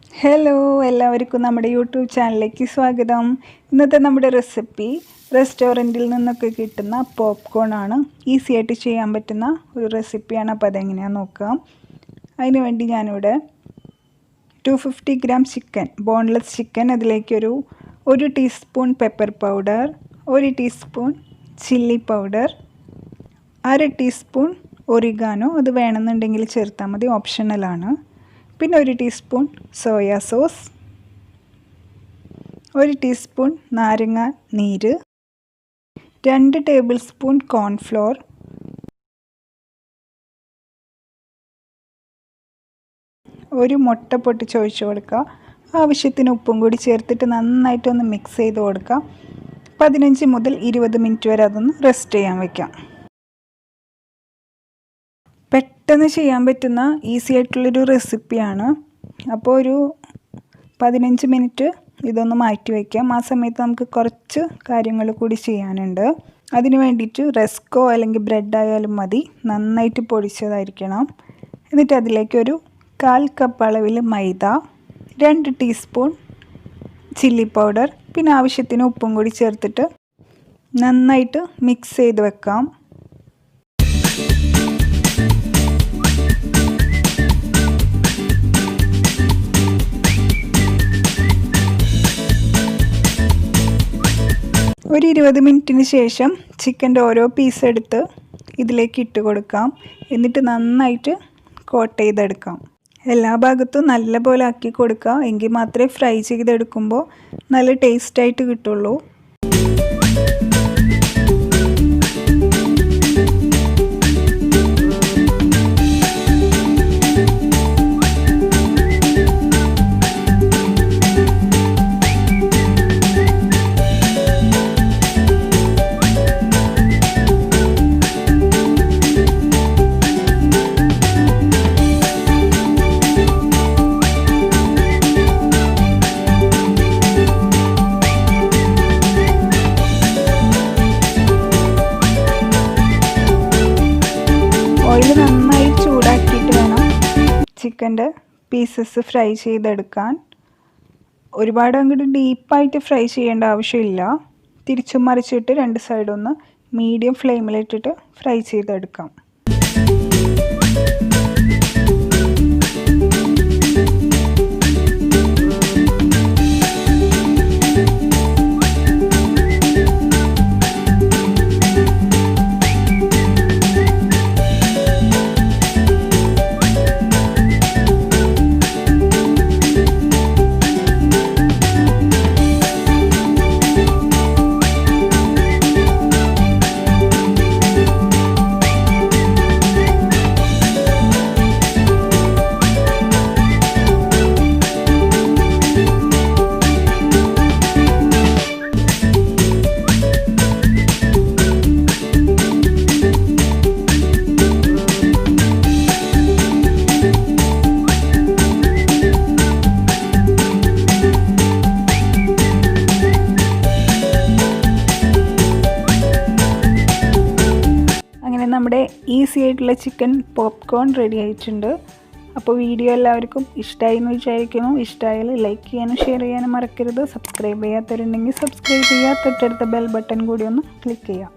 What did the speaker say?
Hello, എല്ലാവർക്കും നമ്മുടെ YouTube ചാനലിലേക്ക് സ്വാഗതം. ഇന്നത്തെ നമ്മുടെ റെസിപ്പി റെസ്റ്റോറൻറ്റിൽ നിന്നൊക്കെ കിട്ടുന്ന പോപ്കോൺ ആണ്. ഈസി ആയിട്ട് ചെയ്യാൻ പറ്റുന്ന ഒരു റെസിപ്പിയാണ്. അപ്പോൾ അതെങ്ങനെയാണെന്ന് നോക്കാം. അതിന് വേണ്ടി ഞാനിവിടെ 250 ഗ്രാം ചിക്കൻ, ബോൺലെസ് ചിക്കൻ, അതിലേക്കൊരു 1 teaspoon pepper powder, 1 teaspoon chilli powder, 1/2 teaspoon oregano, അത് വേണമെന്നുണ്ടെങ്കിൽ ചേർത്താൽ മതി, ഓപ്ഷണലാണ്. പിന്നെ 1 ടീസ്പൂൺ സോയാ സോസ്, 1 ടീസ്പൂൺ നാരങ്ങ നീര്, 2 ടേബിൾ സ്പൂൺ കോൺഫ്ലോർ, 1 മുട്ട പൊട്ടിച്ചൊഴിച്ച് കൊടുക്കുക. ആവശ്യത്തിന് ഉപ്പും കൂടി ചേർത്തിട്ട് നന്നായിട്ടൊന്ന് മിക്സ് ചെയ്ത് കൊടുക്കുക. 15 മുതൽ 20 മിനിറ്റ് വരെ അതൊന്ന് റെസ്റ്റ് ചെയ്യാൻ വയ്ക്കാം. പെട്ടെന്ന് ചെയ്യാൻ പറ്റുന്ന ഈസി ആയിട്ടുള്ളൊരു റെസിപ്പിയാണ്. അപ്പോൾ ഒരു 15 മിനിറ്റ് ഇതൊന്ന് മാറ്റി വയ്ക്കാം. ആ സമയത്ത് നമുക്ക് കുറച്ച് കാര്യങ്ങൾ കൂടി ചെയ്യാനുണ്ട്. അതിന് വേണ്ടിയിട്ട് റസ്കോ അല്ലെങ്കിൽ ബ്രെഡ് ആയാലും മതി, നന്നായിട്ട് പൊടിച്ചതായിരിക്കണം. എന്നിട്ട് അതിലേക്കൊരു 1/4 കപ്പ് അളവിൽ മൈദ, 2 ടീസ്പൂൺ ചില്ലി പൗഡർ, പിന്നെ ആവശ്യത്തിന് ഉപ്പും കൂടി ചേർത്തിട്ട് നന്നായിട്ട് മിക്സ് ചെയ്ത് വെക്കാം. ഒരു 20 മിനിറ്റിന് ശേഷം ചിക്കൻ്റെ ഓരോ പീസ് എടുത്ത് ഇതിലേക്ക് ഇട്ട് കൊടുക്കാം. എന്നിട്ട് നന്നായിട്ട് കോട്ട് ചെയ്തെടുക്കാം. എല്ലാ ഭാഗത്തും നല്ല പോലെ ആക്കി കൊടുക്കുക. എങ്കിൽ മാത്രമേ ഫ്രൈ ചെയ്തെടുക്കുമ്പോൾ നല്ല ടേസ്റ്റായിട്ട് കിട്ടുള്ളൂ. ഓയിൽ നന്നായി ചൂടാക്കിയിട്ട് വേണം ചിക്കൻ്റെ പീസസ് ഫ്രൈ ചെയ്തെടുക്കാൻ. ഒരുപാട് അങ്ങോട്ട് ഡീപ്പായിട്ട് ഫ്രൈ ചെയ്യേണ്ട ആവശ്യമില്ല. തിരിച്ചും മറിച്ചിട്ട് 2 സൈഡൊന്ന് മീഡിയം ഫ്ലെയിമിലിട്ടിട്ട് ഫ്രൈ ചെയ്തെടുക്കാം. നമ്മുടെ ഈസി ആയിട്ടുള്ള ചിക്കൻ പോപ്കോൺ റെഡി ആയിട്ടുണ്ട്. അപ്പോൾ വീഡിയോ എല്ലാവർക്കും ഇഷ്ടമായി എന്ന് വിചാരിക്കുന്നു. ഇഷ്ടമായാൽ ലൈക്ക് ചെയ്യാനും ഷെയർ ചെയ്യാനും മറക്കരുത്. സബ്സ്ക്രൈബ് ചെയ്യാത്തവരുണ്ടെങ്കിൽ സബ്സ്ക്രൈബ് ചെയ്യുക. തൊട്ടടുത്ത ബെൽ ബട്ടൺ കൂടി ഒന്ന് ക്ലിക്ക് ചെയ്യാം.